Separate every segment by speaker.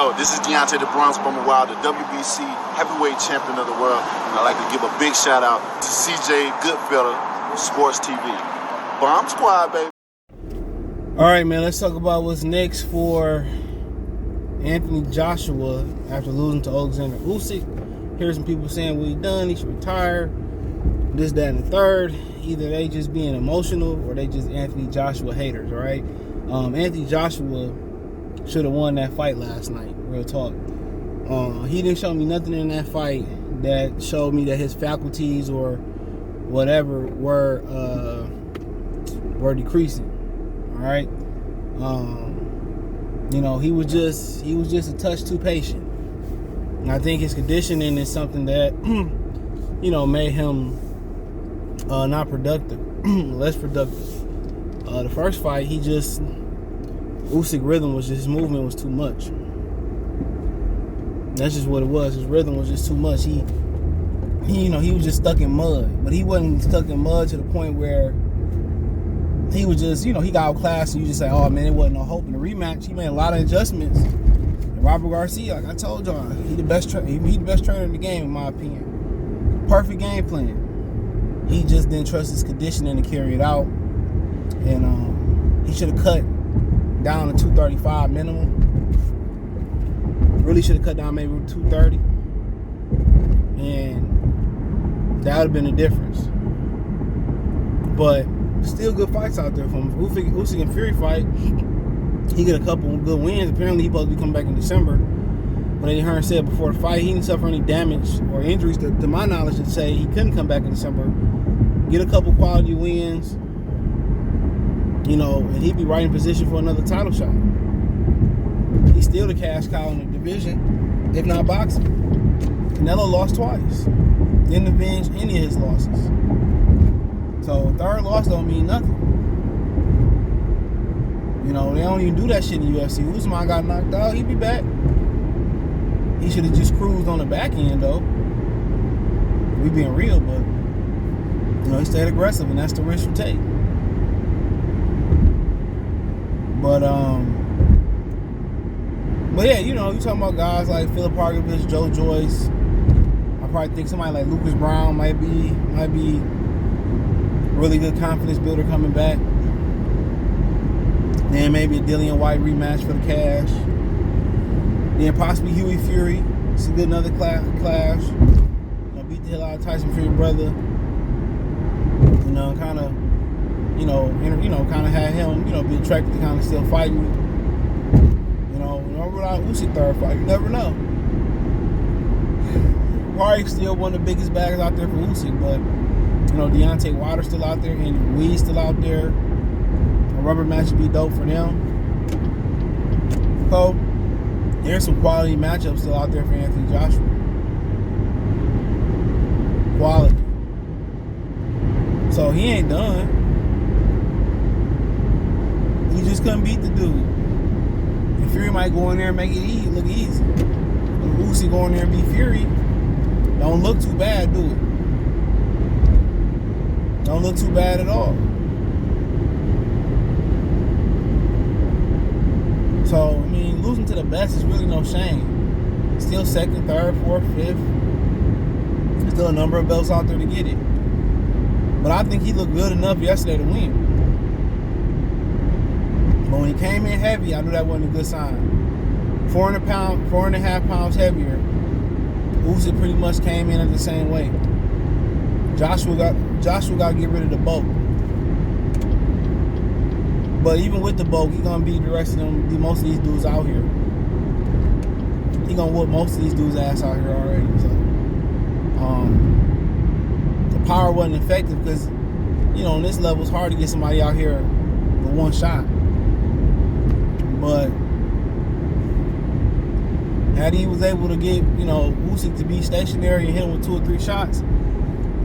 Speaker 1: Yo, this is Deontay the Bronx Bummer Wild, the WBC heavyweight champion of the world. And I'd like to give a big shout out to CJ Goodfellow, Sports TV. Bomb Squad, baby.
Speaker 2: All right, man, let's talk about what's next for Anthony Joshua after losing to Alexander Usyk. Here's some people saying what he done, he should retire, this, that, and the third. Either they just being emotional or they just Anthony Joshua haters, all right? Anthony Joshua should have won that fight last night, real talk. He didn't show me nothing in that fight that showed me that his faculties or whatever were decreasing. All right. He was just a touch too patient. And I think his conditioning is something that made him not productive, less productive. The first fight, Usyk rhythm was just, his movement was too much. That's just what it was. His rhythm was just too much. He was just stuck in mud. But he wasn't stuck in mud to the point where he was just, he got outclassed and you just say, oh man, it wasn't no hope. In the rematch, he made a lot of adjustments. And Robert Garcia, like I told y'all, he the best trainer in the game, in my opinion. Perfect game plan. He just didn't trust his conditioning to carry it out. And he should have cut down to 235 minimum. Really should have cut down maybe 230. And that would have been the difference. But still good fights out there from Usyk and Fury fight. He got a couple good wins. Apparently, he's supposed to be coming back in December. But Eddie Hearn said before the fight, he didn't suffer any damage or injuries to my knowledge to say he couldn't come back in December. Get a couple quality wins, and he'd be right in position for another title shot. He's still the cash cow in the division, if not boxing. Canelo lost twice. Didn't avenge any of his losses. So third loss don't mean nothing. They don't even do that shit in the UFC. Usman got knocked out, he'd be back. He should have just cruised on the back end though. We being real, but he stayed aggressive, and that's the risk you take. But yeah, you talking about guys like Philip Parkovich, Joe Joyce. I probably think somebody like Lucas Brown might be really good confidence builder coming back. Then maybe a Dillian White rematch for the cash. Then possibly Huey Fury. It's a good another clash. Beat the hell out of Tyson Fury brother. Kind of had him, be attracted to kind of still fighting. Without Usyk third fight, you never know. Probably still one of the biggest bags out there for Usyk, but Deontay Wilder's still out there, Andy Ruiz still out there. A rubber match would be dope for them. So there's some quality matchups still out there for Anthony Joshua. Quality. So he ain't done. He just couldn't beat the dude. And Fury might go in there and make it look easy. If Usyk go in there and beat Fury, don't look too bad, do it. Don't look too bad at all. So, losing to the best is really no shame. Still second, third, fourth, fifth. There's still a number of belts out there to get it. But I think he looked good enough yesterday to win. But when he came in heavy, I knew that wasn't a good sign. 4.5 pounds heavier. Usyk pretty much came in at the same weight. Joshua got to get rid of the bulk. But even with the bulk, he's gonna be the rest of them, most of these dudes out here. He gonna whoop most of these dudes' ass out here already. So, the power wasn't effective because, on this level, it's hard to get somebody out here with one shot. But had he was able to get, Usyk to be stationary and hit him with 2 or 3 shots,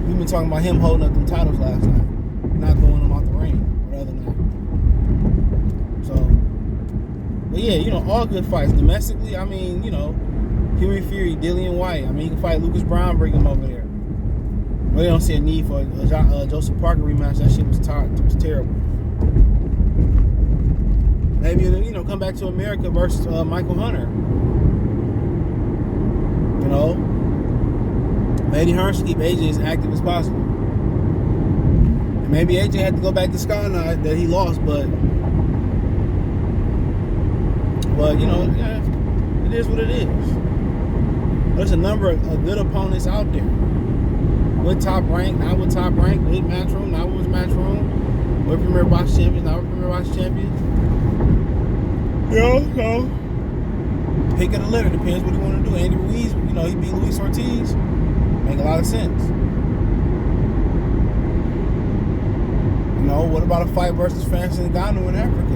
Speaker 2: we've been talking about him holding up them titles last night, not throwing them out the ring or the other night. So, but yeah, all good fights. Domestically, Huey Fury, Dillian White. He can fight Lucas Brown, bring him over there. Really don't see a need for a Joseph Parker rematch. That shit was terrible. Maybe, come back to America versus Michael Hunter. You know, Eddie Hearn should keep AJ as active as possible. And maybe AJ had to go back to Scott now that he lost, but you know, yeah, it is what it is. There's a number of good opponents out there. With top rank, not with top rank, with Matchroom, not with Matchroom, with Premier Box Champions, not with Premier Box Champions. You know, so pick of the litter, depends what you want to do. Andy Ruiz, you know, he beat Luis Ortiz. Make a lot of sense. You know, what about a fight versus Francis Ngannou in Africa?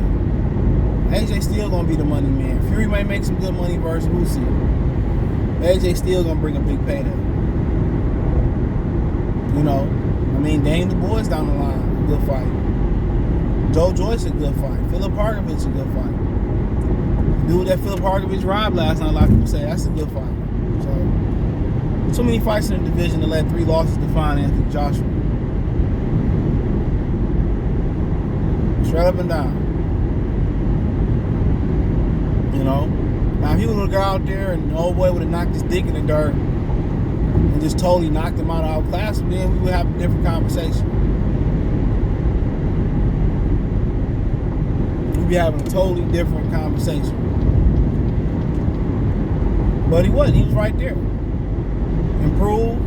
Speaker 2: AJ still gonna be the money man. Fury might make some good money versus Usyk. AJ still gonna bring a big payday. You know, I mean, Dane the Boys down the line, good fight. Joe Joyce a good fight. Philip Harkovich a good fight. The dude that Philip Harkovich robbed last night, a lot of people say that's a good fight. So, too many fights in the division to let 3 losses define Anthony Joshua. Straight up and down. You know? Now, if he would have got out there and the old boy would have knocked his dick in the dirt and just totally knocked him out of our class, then we would have a different conversation. We'd be having a totally different conversation. But he wasn't. He was right there. Improved.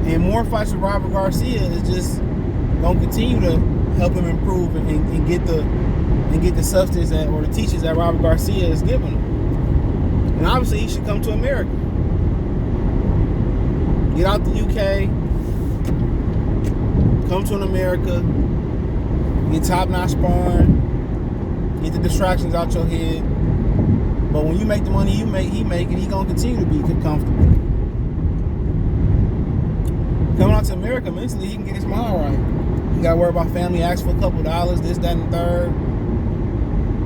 Speaker 2: And more fights with Robert Garcia is just going to continue to help him improve and get the substance or the teachings that Robert Garcia is giving him. And obviously he should come to America. Get out the UK, come to America, get top-notch sparring, get the distractions out your head. But when you make the money he make, and he gonna continue to be comfortable. Coming out to America, mentally he can get his mind right. He gotta worry about family, ask for a couple dollars, this, that, and the third.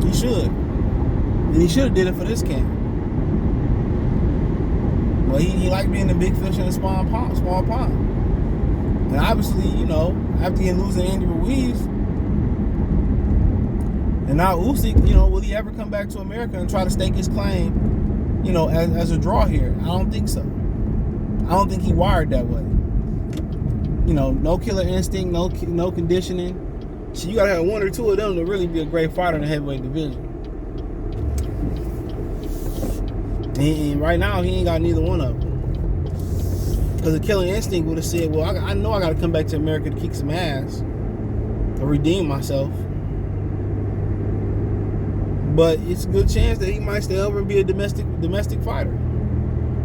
Speaker 2: He should. And he should have did it for this camp. But he liked being the big fish in a small pond. And obviously, you know, after losing Andy Ruiz, and now Usyk, you know, will he ever come back to America and try to stake his claim, you know, as a draw here? I don't think so. I don't think he wired that way. You know, no killer instinct, no conditioning. So you gotta have 1 or 2 of them to really be a great fighter in the heavyweight division. And right now, he ain't got neither one of them. Because the killing instinct would have said, well, I know I got to come back to America to kick some ass, to redeem myself. But it's a good chance that he might stay over and be a domestic fighter.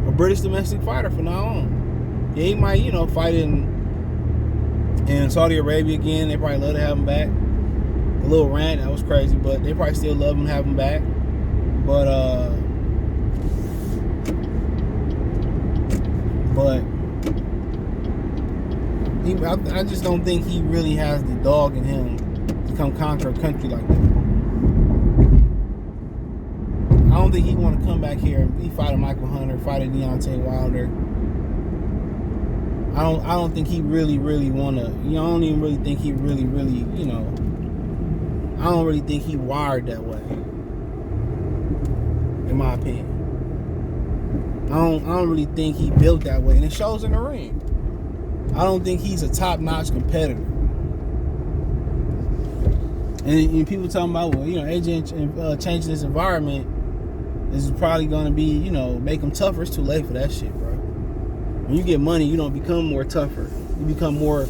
Speaker 2: A British domestic fighter from now on. Yeah, he might, you know, fight in Saudi Arabia again. They probably love to have him back. A little rant, that was crazy, but they probably still love him to have him back. But I just don't think he really has the dog in him to come conquer a country like that. I don't think he want to come back here and be fighting Michael Hunter, fighting Deontay Wilder. I don't think he really want to. You know, I don't even really think he really, you know. I don't really think he wired that way. In my opinion, I don't really think he built that way, and it shows in the ring. I don't think he's a top-notch competitor. And people talking about, well, you know, AJ changing his environment is probably going to be, you know, make him tougher. It's too late for that shit, bro. When you get money, you don't become more tougher. You become more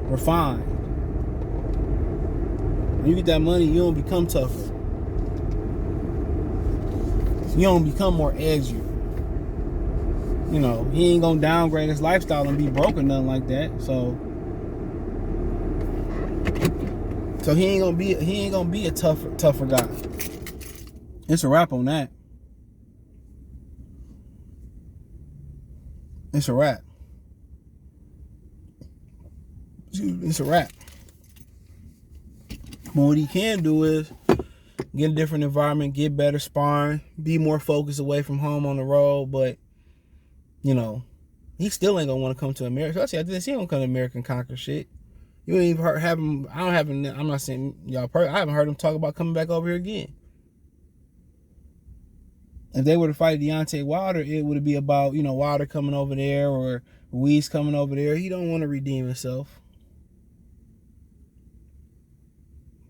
Speaker 2: refined. When you get that money, you don't become tougher. You don't become more edgy. You know, he ain't gonna downgrade his lifestyle and be broke or nothing like that. So he ain't gonna be a tougher guy. It's a wrap on that. It's a wrap. It's a wrap. But what he can do is get a different environment, get better sparring, be more focused away from home on the road. But, you know, he still ain't gonna want to come to America. Especially after this, he don't come to America and conquer shit. You ain't even have him. I'm not saying y'all. I haven't heard him talk about coming back over here again. If they were to fight Deontay Wilder, it would be about, Wilder coming over there or Ruiz coming over there. He don't want to redeem himself.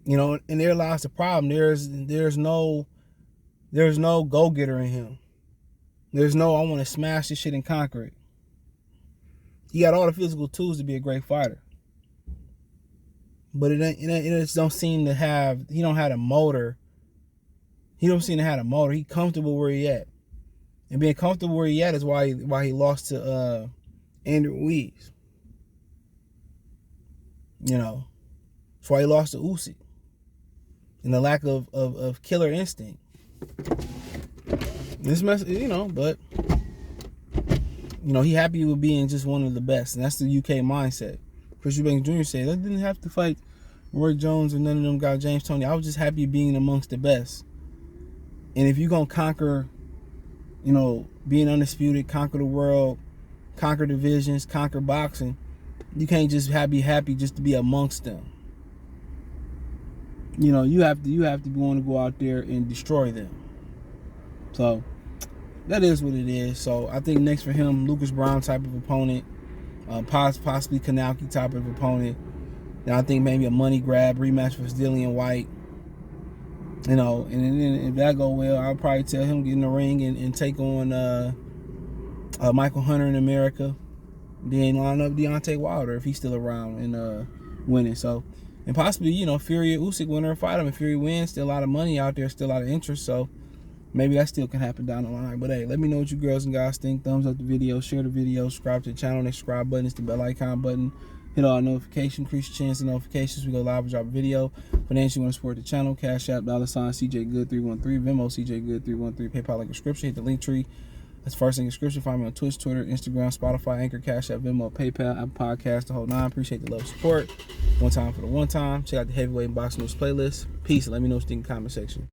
Speaker 2: And there lies the problem. There's no go-getter in him. There's no, I want to smash this shit and conquer it. He got all the physical tools to be a great fighter. But it just don't seem to have, he don't have a motor. He don't seem to have a motor. He comfortable where he at. And being comfortable where he at is why he lost to Andrew Ruiz. That's why he lost to Usyk. And the lack of killer instinct. This mess, but he happy with being just one of the best, and that's the UK mindset. Chris Eubanks Jr. said, I didn't have to fight Roy Jones or none of them got James Toney. I was just happy being amongst the best. And if you're gonna conquer, being undisputed, conquer the world, conquer divisions, conquer boxing, you can't just be happy just to be amongst them. You have to want to go out there and destroy them. So that is what it is. So I think next for him, Lucas Brown type of opponent, possibly Kanauki type of opponent. Then I think maybe a money grab rematch with Dillian White. And then if that go well, I'll probably tell him get in the ring and take on Michael Hunter in America. Then line up Deontay Wilder if he's still around and winning. So, and possibly, Fury or Usyk winner fight him. If Fury wins, still a lot of money out there, still a lot of interest. So maybe that still can happen down the line. But hey, let me know what you girls and guys think. Thumbs up the video, share the video, subscribe to the channel. Next subscribe button is the bell icon button. Hit all notifications, increase your chance of notifications. We go live and drop a video. Financially, want to support the channel. Cash App, $CJGood313, Venmo, CJGood313, PayPal link description. Hit the link tree. That's first in the description. Find me on Twitch, Twitter, Instagram, Spotify, Anchor, Cash App, Venmo, PayPal, Apple Podcast, the whole nine. Appreciate the love support. One time for the one time. Check out the Heavyweight Boxing News playlist. Peace. And let me know what you think in the comment section.